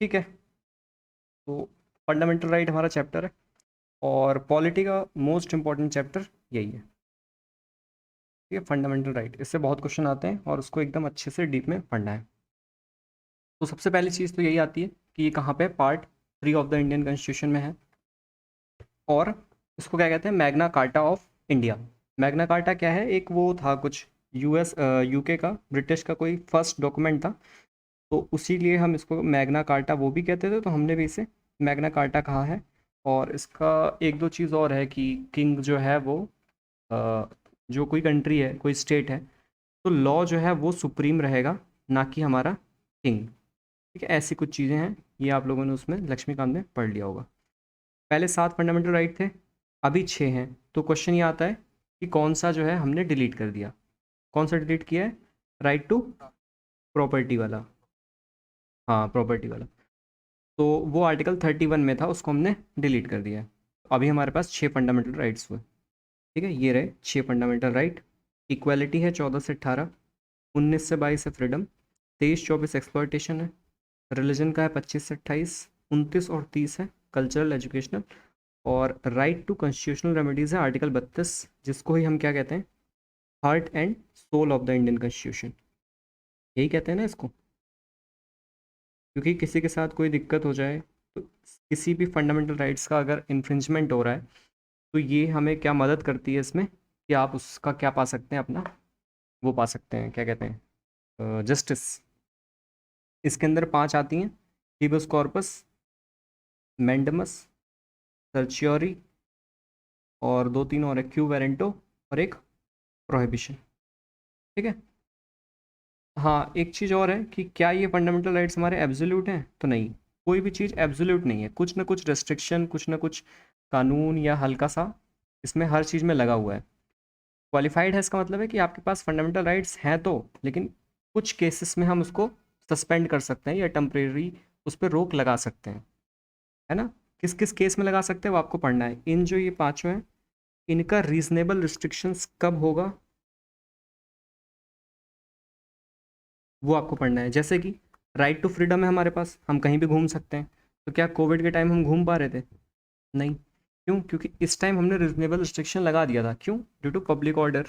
ठीक है, तो फंडामेंटल राइट हमारा चैप्टर है और पॉलिटी का मोस्ट इम्पॉर्टेंट चैप्टर यही है। ठीक है, फंडामेंटल राइट, इससे बहुत क्वेश्चन आते हैं और उसको एकदम अच्छे से डीप में पढ़ना है। तो सबसे पहली चीज़ तो यही आती है कि ये कहाँ पे part 3 of the Indian constitution में है और इसको क्या कहते हैं, Magna carta of India. Magna carta क्या है, एक वो था कुछ यूएस यूके का, ब्रिटिश का कोई फर्स्ट डॉक्यूमेंट था, तो उसी लिए हम इसको मैग्ना कार्टा वो भी कहते थे, तो हमने भी इसे मैग्ना कार्टा कहा है। और इसका एक दो चीज़ और है कि किंग जो है वो अ, जो कोई कंट्री है, कोई स्टेट है, तो लॉ जो है वो सुप्रीम रहेगा, ना कि हमारा किंग। ठीक है, ऐसी कुछ चीज़ें हैं, ये आप लोगों ने उसमें लक्ष्मीकांत में पढ़ लिया होगा। पहले 7 फंडामेंटल राइट थे, अभी 6 हैं। तो क्वेश्चन ये आता है कि कौन सा जो है हमने डिलीट कर दिया। कौन सा डिलीट किया है? राइट टू प्रॉपर्टी वाला। हाँ, प्रॉपर्टी वाला। तो वो आर्टिकल 31 में था, उसको हमने डिलीट कर दिया है। अभी हमारे पास 6 फंडामेंटल राइट्स हुए। ठीक है, ये रहे 6 फंडामेंटल राइट। इक्वालिटी है 14 से 18, 19 से 22 है फ्रीडम, 23-24 एक्सप्लॉयटेशन है, रिलीजन का है 25 से 28, 29 और 30 है कल्चरल एजुकेशनल, और राइट टू कॉन्स्टिट्यूशनल रेमेडीज़ है आर्टिकल 32, जिसको ही हम क्या कहते हैं, heart and soul of the Indian constitution, यही कहते हैं ना इसको। क्योंकि किसी के साथ कोई दिक्कत हो जाए, तो किसी भी फंडामेंटल राइट्स का अगर इन्फ्रिंजमेंट हो रहा है, तो ये हमें क्या मदद करती है इसमें कि आप उसका क्या पा सकते हैं, अपना वो पा सकते हैं, क्या कहते हैं, जस्टिस। इसके अंदर 5 आती हैं, हिबस कॉर्पस, मैंडमस, सर्चियोरी, और 2-3 और है, क्यू वेरेंटो, और एक प्रोहिबिशन। ठीक है। हाँ, एक चीज़ और है कि क्या ये फंडामेंटल राइट्स हमारे एब्सोल्यूट हैं? तो नहीं, कोई भी चीज़ एब्सोल्यूट नहीं है, कुछ ना कुछ रेस्ट्रिक्शन, कुछ ना कुछ कानून या हल्का सा इसमें हर चीज़ में लगा हुआ है। क्वालिफाइड है, इसका मतलब है कि आपके पास फंडामेंटल राइट्स हैं तो, लेकिन कुछ केसेस में हम उसको सस्पेंड कर सकते हैं या टेम्परेरी उस पर रोक लगा सकते हैं, है ना। किस किस केस में लगा सकते हैं वो आपको पढ़ना है। इन जो ये पांचों हैं, इनका रीजनेबल रिस्ट्रिक्शंस कब होगा वो आपको पढ़ना है। जैसे कि राइट टू फ्रीडम है हमारे पास, हम कहीं भी घूम सकते हैं, तो क्या कोविड के टाइम हम घूम पा रहे थे? नहीं। क्यों? क्योंकि इस टाइम हमने रीजनेबल रिस्ट्रिक्शन लगा दिया था। क्यों? Due to public order,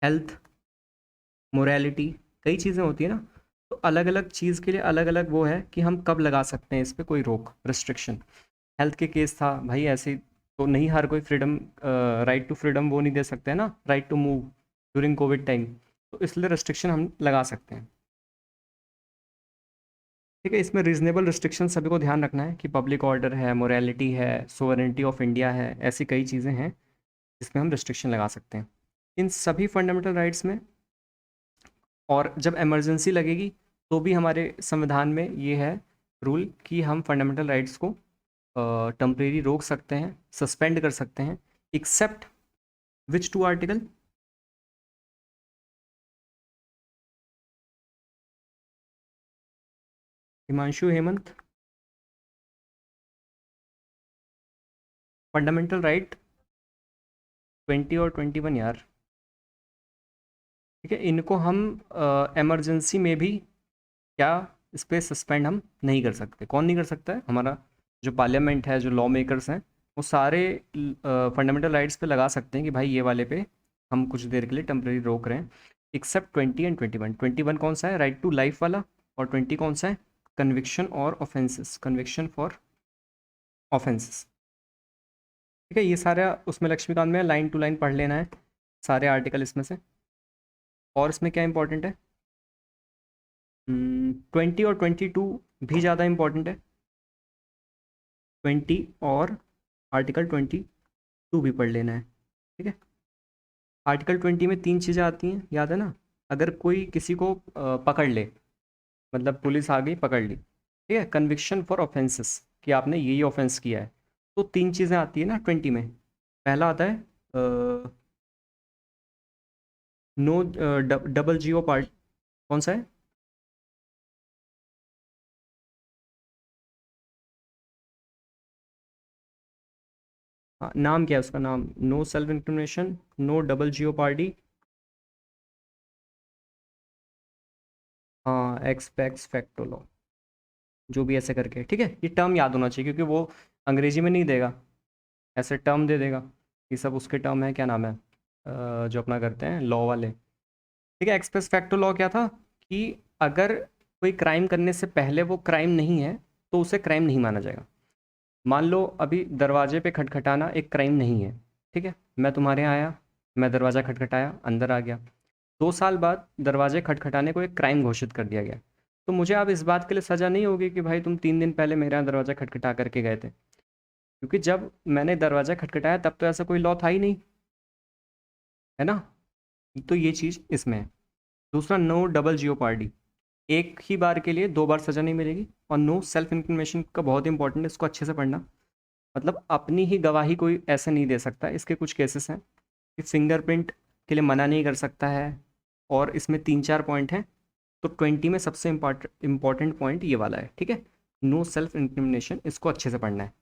health, morality, कई चीज़ें होती है ना। तो अलग अलग चीज़ के लिए अलग अलग वो है कि हम कब लगा सकते हैं इस पर कोई रोक, रिस्ट्रिक्शन। हेल्थ के केस था भाई, ऐसे तो नहीं हर कोई फ्रीडम, राइट टू फ्रीडम वो नहीं दे सकते हैं ना, right to move during covid time, तो इसलिए रिस्ट्रिक्शन हम लगा सकते हैं। ठीक है, इसमें रीजनेबल रिस्ट्रिक्शन सभी को ध्यान रखना है कि पब्लिक ऑर्डर है, मोरालिटी है, सोवरेनिटी ऑफ इंडिया है, ऐसी कई चीज़ें हैं जिसमें हम रिस्ट्रिक्शन लगा सकते हैं इन सभी फंडामेंटल राइट्स में। और जब इमरजेंसी लगेगी तो भी हमारे संविधान में ये है रूल कि हम फंडामेंटल राइट्स को टेम्परेरी रोक सकते हैं, सस्पेंड कर सकते हैं, एक्सेप्ट विच 2 article? Himanshu, Hemant, fundamental right 20 और 21 यार। ठीक है, इनको हम इमरजेंसी में भी क्या इस पर सस्पेंड हम नहीं कर सकते। कौन नहीं कर सकता है? हमारा जो पार्लियामेंट है, जो लॉ मेकर्स हैं, वो सारे फंडामेंटल राइट्स पे लगा सकते हैं कि भाई ये वाले पे हम कुछ देर के लिए टेम्प्रेरी रोक रहे हैं, एक्सेप्ट 20 एंड 21। 21 कौन सा है? राइट टू लाइफ वाला। और 20 कौन सा है? कन्विक्शन और ऑफेंसेस, कन्विक्शन फॉर ऑफेंसेस। ठीक है, ये सारा उसमें लक्ष्मीकांत में लाइन टू लाइन पढ़ लेना है, सारे आर्टिकल इसमें से। और इसमें क्या इंपॉर्टेंट है? 20 और 22 भी ज़्यादा इंपॉर्टेंट है। 20 और आर्टिकल 22 भी पढ़ लेना है। ठीक है, आर्टिकल 20 में 3 चीज़ें आती हैं, याद है ना। अगर कोई किसी को पकड़ ले, मतलब पुलिस आ गई पकड़ ली, ठीक है, कन्विक्शन फॉर ऑफेंसेस, कि आपने ये ऑफेंस किया है, तो 3 चीज़ें आती है ना 20 में। पहला आता है नो डबल जीओ पार्ट, कौन सा है? हाँ, नाम क्या है उसका? नाम no self incrimination, no double jeopardy. हाँ, एक्सपेक्स फैक्टो लॉ। जो भी ऐसे करके, ठीक है। ये टर्म याद होना चाहिए क्योंकि वो अंग्रेजी में नहीं देगा, ऐसे टर्म दे देगा। ये सब उसके टर्म है, क्या नाम है, जो अपना करते हैं लॉ वाले, ठीक है। एक्सप्रेस फैक्टो लॉ क्या था कि अगर कोई क्राइम करने से पहले वो क्राइम नहीं है तो उसे क्राइम नहीं माना जाएगा। मान लो अभी दरवाजे पे खटखटाना एक क्राइम नहीं है, ठीक है। मैं तुम्हारे यहाँ आया, मैं दरवाज़ा खटखटाया, अंदर आ गया। 2 साल बाद दरवाजे खटखटाने को एक क्राइम घोषित कर दिया गया, तो मुझे अब इस बात के लिए सज़ा नहीं होगी कि भाई तुम 3 दिन पहले मेरे यहाँ दरवाज़ा खटखटा करके गए थे, क्योंकि जब मैंने दरवाज़ा खटखटाया तब तो ऐसा कोई लॉ था ही नहीं, है ना। तो ये चीज़ इसमें है। दूसरा, नो डबल जियोपार्डी, एक ही बार के लिए 2 बार सज़ा नहीं मिलेगी। और नो सेल्फ इंक्रिमिनेशन का बहुत इंपॉर्टेंट है, इसको अच्छे से पढ़ना। मतलब अपनी ही गवाही कोई ऐसे नहीं दे सकता। इसके कुछ केसेस हैं कि फिंगरप्रिंट के लिए मना नहीं कर सकता है, और इसमें 3-4 पॉइंट हैं। तो 20 में सबसे इम्पॉर्टेंट पॉइंट ये वाला है, ठीक है, नो सेल्फ इंक्रिमिनेशन, इसको अच्छे से पढ़ना है।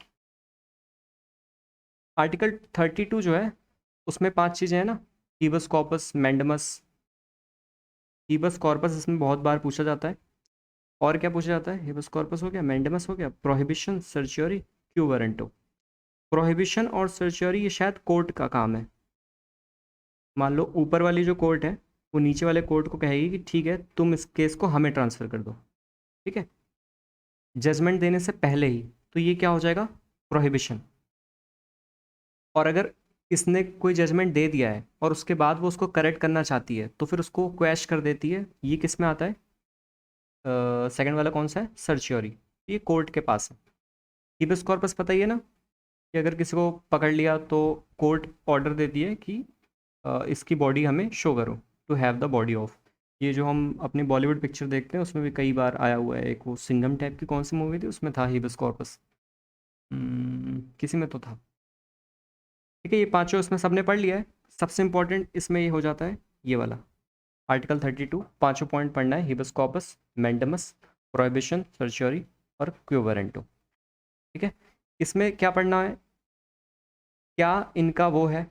आर्टिकल 32 जो है उसमें 5 चीज़ें हैं ना, हीबस कॉर्पस, मैंडमस। हीबस कॉर्पस इसमें बहुत बार पूछा जाता है। और क्या पूछा जाता है, हीबस कॉर्पस हो गया, मैंडमस हो गया, प्रोहिबिशन, सर्चियोरी, क्यू वारंटो। प्रोहिबिशन और सर्चियोरी ये शायद कोर्ट का काम है। मान लो ऊपर वाली जो कोर्ट है वो नीचे वाले कोर्ट को कहेगी कि ठीक है तुम इस केस को हमें ट्रांसफ़र कर दो, ठीक है, जजमेंट देने से पहले ही। तो ये क्या हो जाएगा, प्रोहिबिशन। और अगर इसने कोई जजमेंट दे दिया है और उसके बाद वो उसको करेक्ट करना चाहती है तो फिर उसको क्वैश कर देती है। ये किस में आता है, सेकंड वाला कौन सा है, सर्चियोरी, ये कोर्ट के पास है। हिबिस कॉर्पस पता ही है ना, कि अगर किसी को पकड़ लिया तो कोर्ट ऑर्डर देती है कि इसकी बॉडी हमें शो करो, to have the body of. ये जो हम अपनी बॉलीवुड पिक्चर देखते हैं उसमें भी कई बार आया हुआ है। एक वो सिंघम टाइप की कौन सी मूवी थी, उसमें था हिबिस कॉर्पस, किसी में तो था, ठीक है। ये पांचों इसमें सबने पढ़ लिया है। सबसे इंपॉर्टेंट इसमें ये हो जाता है ये वाला आर्टिकल 32, पांचों पॉइंट पढ़ना है, हिबिस कॉर्पस, मैंडमस, प्रोहिबिशन, सर्चियोरी और क्यो वारंटो, ठीक है। इसमें क्या पढ़ना है, क्या इनका वो है,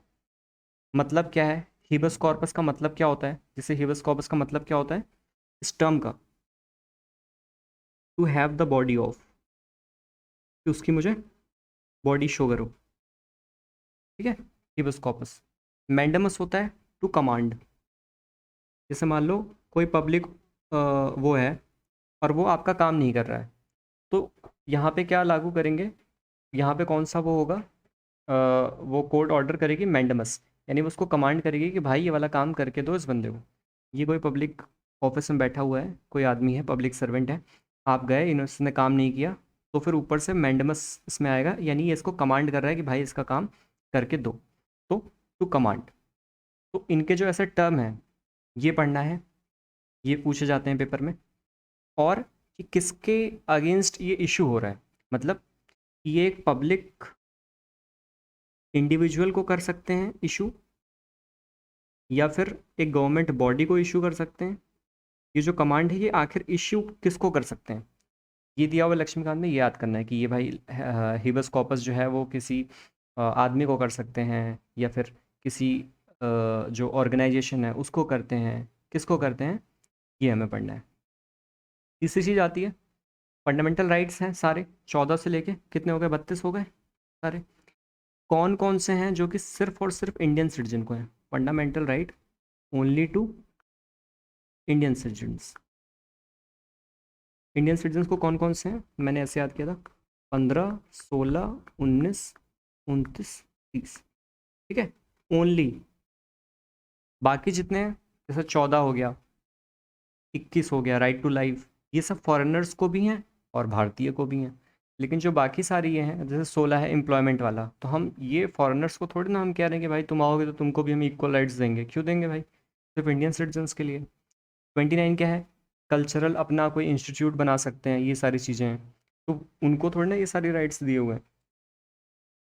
मतलब क्या है, हिबस कॉर्पस का मतलब क्या होता है, जैसे हिबस कॉर्पस का मतलब क्या होता है इस टर्म का, to have the body of, कि उसकी मुझे बॉडी शो करो, ठीक है, हिबस कॉर्पस। मैंडमस होता है टू कमांड, जैसे मान लो कोई पब्लिक वो है और वो आपका काम नहीं कर रहा है, तो यहाँ पे क्या लागू करेंगे, यहाँ पे कौन सा वो होगा, वो कोर्ट ऑर्डर करेगी मैंडमस, यानी वो उसको कमांड करेगी कि भाई ये वाला काम करके दो इस बंदे को। ये कोई पब्लिक ऑफिस में बैठा हुआ है, कोई आदमी है, पब्लिक सर्वेंट है, आप गए, इसने काम नहीं किया, तो फिर ऊपर से मैंडमस इसमें आएगा, यानी ये इसको कमांड कर रहा है कि भाई इसका काम करके दो। तो टू कमांड। तो इनके जो ऐसे टर्म हैं ये पढ़ना है, ये पूछे जाते हैं पेपर में। और कि किसके अगेंस्ट ये इशू हो रहा है, मतलब ये एक पब्लिक इंडिविजुअल को कर सकते हैं इशू, या फिर एक गवर्नमेंट बॉडी को इशू कर सकते हैं। ये जो कमांड है ये आखिर इशू किसको कर सकते हैं, ये दिया हुआ लक्ष्मीकांत में, ये याद करना है कि ये भाई हिबस कॉर्पस जो है वो किसी आदमी को कर सकते हैं, या फिर किसी जो ऑर्गेनाइजेशन है उसको करते हैं, किसको करते हैं, ये हमें पढ़ना है। तीसरी चीज़ आती है फंडामेंटल राइट्स हैं सारे, 14 से लेके कितने हो गए, 32 हो गए सारे। कौन कौन से हैं जो कि सिर्फ और सिर्फ इंडियन सिटीजन को हैं, fundamental right only to Indian citizens. Indian citizens को कौन कौन से हैं, मैंने ऐसे याद किया था, 15, 16, 19, 29, 30, ठीक है, ओनली। बाकी जितने हैं जैसे 14 हो गया, 21 हो गया, राइट टू लाइफ, ये सब फॉरेनर्स को भी हैं और भारतीय को भी हैं। लेकिन जो बाकी सारी ये हैं, जैसे 16 है एम्प्लॉयमेंट वाला, तो हम ये फॉरेनर्स को थोड़ी ना हम कह रहे हैं कि भाई तुम आओगे तो तुमको भी हम इक्वल राइट्स देंगे, क्यों देंगे भाई, सिर्फ इंडियन सिटीजन्स के लिए। 29 क्या है, कल्चरल अपना कोई इंस्टीट्यूट बना सकते हैं, ये सारी चीज़ें हैं, तो उनको थोड़ी ना ये सारी राइट्स दिए हुए हैं।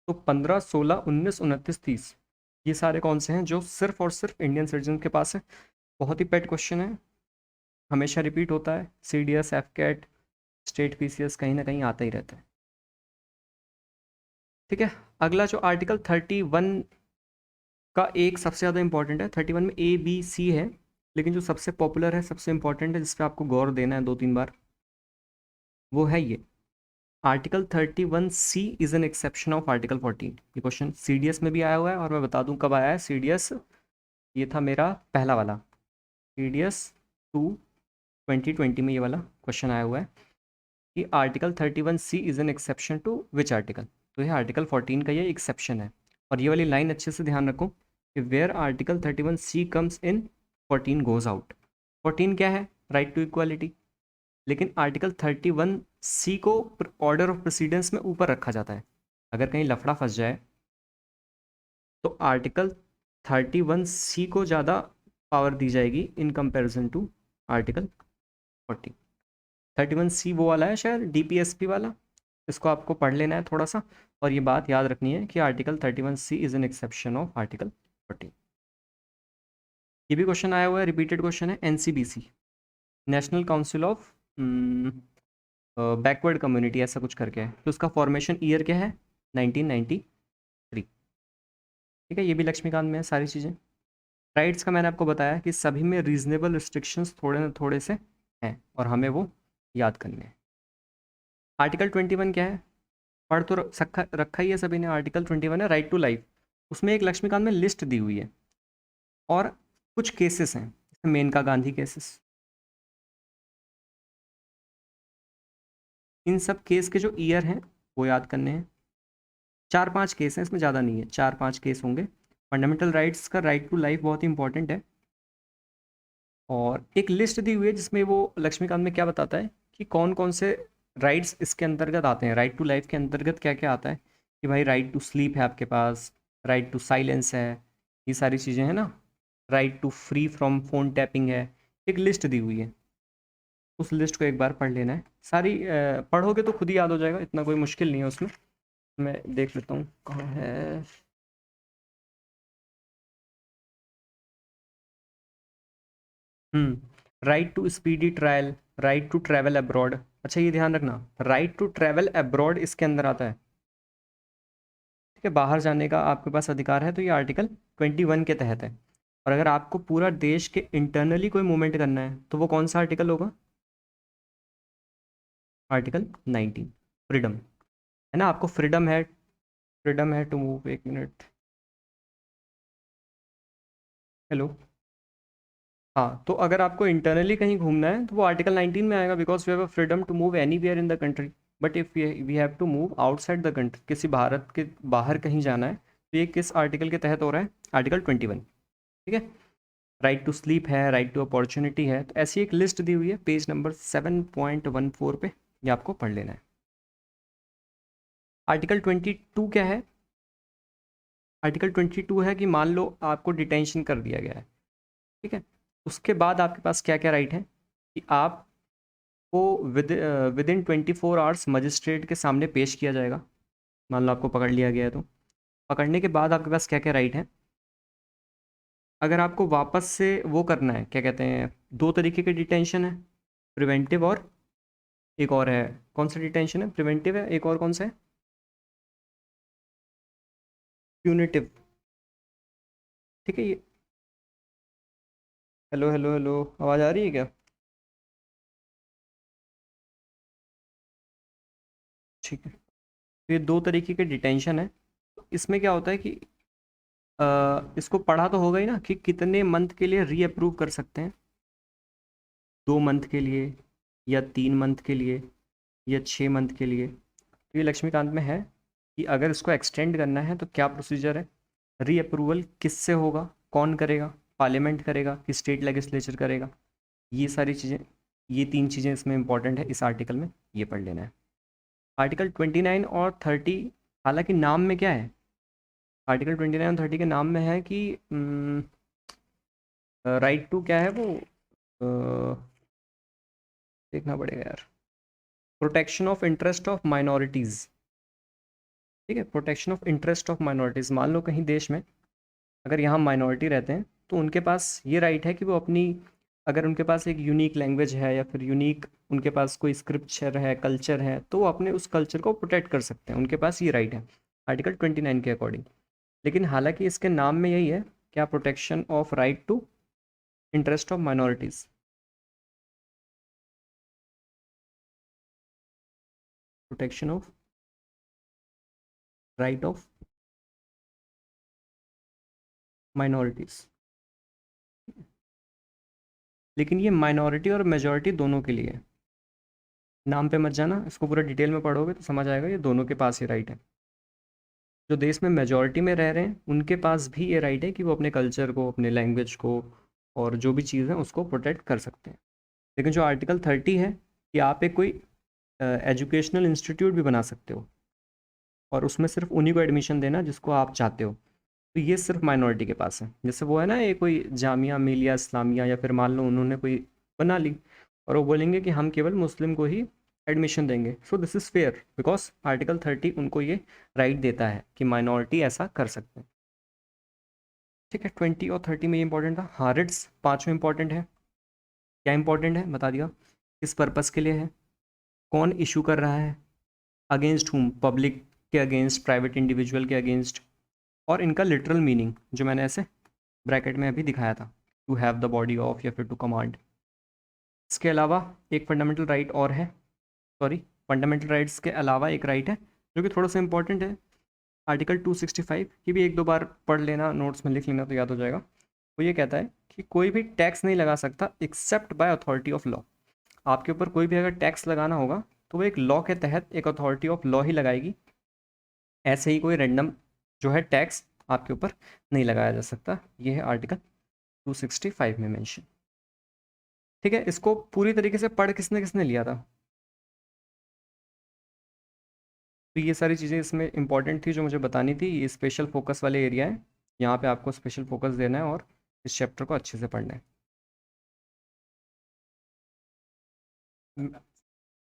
तो 15, 16, 19, 29, 30, ये सारे कौन से हैं जो सिर्फ और सिर्फ इंडियन सिटीजन के पास है। बहुत ही पेट क्वेश्चन है, हमेशा रिपीट होता है, CDS, FCAT, स्टेट PCS कहीं ना कहीं आता ही रहता है, ठीक है। अगला जो आर्टिकल 31 का एक सबसे ज़्यादा इंपॉर्टेंट है, 31 में ABC है, लेकिन जो सबसे पॉपुलर है, सबसे इंपॉर्टेंट है, जिस पे आपको गौर देना है 2-3 बार, वो है ये, article 31C is an exception of article 14। ये क्वेश्चन CDS में भी आया हुआ है, और मैं बता दूं कब आया है CDS। ये था मेरा पहला वाला CDS 2 2020 में ये वाला क्वेश्चन आया हुआ है कि article 31C is an exception to which article. तो ये आर्टिकल 14 का ये एक्सेप्शन है। और ये वाली लाइन अच्छे से ध्यान रखो कि where article 31C comes in 14 goes out. 14 क्या है? Right to equality. लेकिन आर्टिकल 31C को ऑर्डर ऑफ प्रेसिडेंस में ऊपर रखा जाता है। अगर कहीं लफड़ा फंस जाए तो आर्टिकल 31C को ज़्यादा पावर दी जाएगी in comparison to article 14। 31C वो वाला है शायद DPSP वाला, इसको आपको पढ़ लेना है थोड़ा सा, और ये बात याद रखनी है कि article 31C is an exception of article 14। ये भी क्वेश्चन आया हुआ है, रिपीटेड क्वेश्चन है, NCBC, national council of backward community, ऐसा कुछ करके है। तो उसका फॉर्मेशन ईयर क्या है? 1993। ठीक है, ये भी लक्ष्मीकांत में है सारी चीज़ें। राइट्स का मैंने आपको बताया कि सभी में रीजनेबल रिस्ट्रिक्शंस थोड़े न थोड़े से हैं, और हमें वो याद करने हैं। आर्टिकल 21 क्या है? पढ़ तो रखा ही है सभी ने। आर्टिकल 21 है राइट टू लाइफ। उसमें एक लक्ष्मीकांत में लिस्ट दी हुई है, और कुछ केसेस हैं, जैसे मेनका गांधी केसेस। इन सब केस के जो ईयर हैं वो याद करने हैं। 4-5 केस हैं, इसमें ज़्यादा नहीं है, 4-5 केस होंगे। फंडामेंटल राइट्स का राइट टू लाइफ बहुत ही इंपॉर्टेंट है। और एक लिस्ट दी हुई है जिसमें वो लक्ष्मीकांत में क्या बताता है कि कौन कौन से राइट्स इसके अंतर्गत आते हैं। राइट टू लाइफ के अंतर्गत क्या क्या आता है कि भाई राइट टू स्लीप है आपके पास, राइट टू साइलेंस है, ये सारी चीज़ें हैं ना, right to free from phone tapping है। एक लिस्ट दी हुई है, उस लिस्ट को एक बार पढ़ लेना है। सारी पढ़ोगे तो खुद ही याद हो जाएगा, इतना कोई मुश्किल नहीं है उसमें। मैं देख लेता हूँ कहाँ है। Right to speedy trial, right to travel abroad. अच्छा ये ध्यान रखना, राइट टू ट्रैवल अब्रॉड इसके अंदर आता है। ठीक है, बाहर जाने का आपके पास अधिकार है, तो ये आर्टिकल 21 के तहत है। और अगर आपको पूरा देश के इंटरनली कोई मूवमेंट करना है तो वो कौन सा आर्टिकल होगा? Article 19, freedom. है ना, आपको फ्रीडम है, फ्रीडम है टू मूव। एक मिनट, हेलो। हाँ, तो अगर आपको इंटरनली कहीं घूमना है तो वो आर्टिकल 19 में आएगा, because we have a freedom to move anywhere in the country. But if we have to move outside the country, किसी भारत के बाहर कहीं जाना है, तो ये किस आर्टिकल के तहत हो रहा है? आर्टिकल 21। ठीक है, राइट टू स्लीप है, राइट टू अपॉर्चुनिटी है। तो ऐसी एक लिस्ट दी हुई है पेज नंबर 7.14 पे, ये आपको पढ़ लेना है। आर्टिकल 22 क्या है? आर्टिकल 22 है कि मान लो आपको डिटेंशन कर दिया गया है, ठीक है, उसके बाद आपके पास क्या क्या राइट है कि आपको विद इन 24 आवर्स मजिस्ट्रेट के सामने पेश किया जाएगा। मान लो आपको पकड़ लिया गया है, तो पकड़ने के बाद आपके पास क्या क्या राइट है। अगर आपको वापस से वो करना है, क्या कहते हैं, दो तरीके के डिटेंशन है, प्रिवेंटिव और एक और है। कौन सा डिटेंशन है? प्रिवेंटिव है, एक और कौन सा है? प्यूनिटिव। ठीक है, ये हेलो हेलो हेलो, आवाज़ आ रही है क्या? ठीक है, तो ये दो तरीके के डिटेंशन है। इसमें क्या होता है कि इसको पढ़ा तो होगा ही ना कि कितने मंथ के लिए री अप्रूव कर सकते हैं। 2 मंथ के लिए, या 3 मंथ के लिए, या 6 मंथ के लिए। तो ये लक्ष्मीकांत में है कि अगर इसको एक्सटेंड करना है तो क्या प्रोसीजर है, री अप्रूवल किससे होगा, कौन करेगा, पार्लियामेंट करेगा कि स्टेट लेजिस्लेचर करेगा। ये सारी चीज़ें, ये 3 चीज़ें इसमें इंपॉर्टेंट है, इस आर्टिकल में ये पढ़ लेना है। आर्टिकल 29 और 30, हालांकि नाम में क्या है, आर्टिकल 29 और 30 के नाम में है कि राइट टू क्या है वो, देखना पड़ेगा यार, protection of interest of minorities. ठीक है, protection of interest of minorities. मान लो कहीं देश में अगर यहाँ माइनॉरिटी रहते हैं तो उनके पास ये राइट है कि वो अपनी, अगर उनके पास एक यूनिक लैंग्वेज है या फिर यूनिक उनके पास कोई स्क्रिप्चर है, कल्चर है, तो वो अपने उस कल्चर को प्रोटेक्ट कर सकते हैं, उनके पास ये राइट है आर्टिकल 29 के अकॉर्डिंग। लेकिन हालांकि इसके नाम में यही है, क्या, protection of right to interest of minorities. Protection of right of minorities. लेकिन ये माइनॉरिटी और मेजॉरिटी दोनों के लिए है। नाम पे मत जाना, इसको पूरा डिटेल में पढ़ोगे तो समझ आएगा ये दोनों के पास ही राइट है। जो देश में मेजॉरिटी में रह रहे हैं उनके पास भी ये राइट है कि वो अपने कल्चर को, अपने लैंग्वेज को और जो भी चीज़ है उसको प्रोटेक्ट कर सकते हैं। लेकिन जो आर्टिकल 30 है कि आप एक कोई एजुकेशनल इंस्टीट्यूट भी बना सकते हो और उसमें सिर्फ उन्हीं को एडमिशन देना जिसको आप चाहते हो, तो ये सिर्फ माइनॉरिटी के पास है। जैसे वो है ना, ये कोई जामिया मिलिया इस्लामिया या फिर मान लो उन्होंने कोई बना ली और वो बोलेंगे कि हम केवल मुस्लिम को ही एडमिशन देंगे, so this is fair because article 30 उनको ये राइट देता है कि माइनॉरिटी ऐसा कर सकते हैं। ठीक है, 20 और 30 में ये इंपॉर्टेंट था। हाँ, रिट्स पाँच में इंपॉर्टेंट है। क्या इंपॉर्टेंट है बता दिया, किस पर्पज़ के लिए है, कौन इशू कर रहा है, अगेंस्ट हुम, पब्लिक के अगेंस्ट, प्राइवेट इंडिविजुअल के अगेंस्ट, और इनका लिटरल मीनिंग जो मैंने ऐसे ब्रैकेट में अभी दिखाया था, to have the body of या फिर टू कमांड। इसके अलावा एक फंडामेंटल राइट और है, सॉरी, फंडामेंटल राइट्स के अलावा एक राइट है जो कि थोड़ा सा इंपॉर्टेंट है, आर्टिकल 265 की भी एक दो बार पढ़ लेना, नोट्स में लिख लेना तो याद हो जाएगा। वो ये कहता है कि कोई भी टैक्स नहीं लगा सकता except by authority of law. आपके ऊपर कोई भी अगर टैक्स लगाना होगा तो वो एक लॉ के तहत एक अथॉरिटी ऑफ लॉ ही लगाएगी। ऐसे ही कोई रैंडम जो है टैक्स आपके ऊपर नहीं लगाया जा सकता। ये है आर्टिकल 265 में मेंशन। ठीक है, इसको पूरी तरीके से पढ़ किसने किसने लिया था? तो ये सारी चीज़ें इसमें इंपॉर्टेंट थी जो मुझे बतानी थी। ये स्पेशल फोकस वाले एरिया है, यहाँ पे आपको स्पेशल फोकस देना है और इस चैप्टर को अच्छे से पढ़ना है।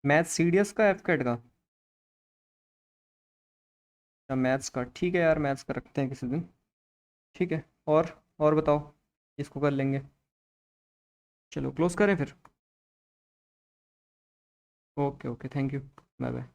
मैथ्स सीडीएस का, एफ कैट का? या मैथ्स का? ठीक है यार, मैथ्स का रखते हैं किसी दिन। ठीक है, और बताओ, इसको कर लेंगे। चलो क्लोज करें फिर। Okay okay, thank you, bye bye.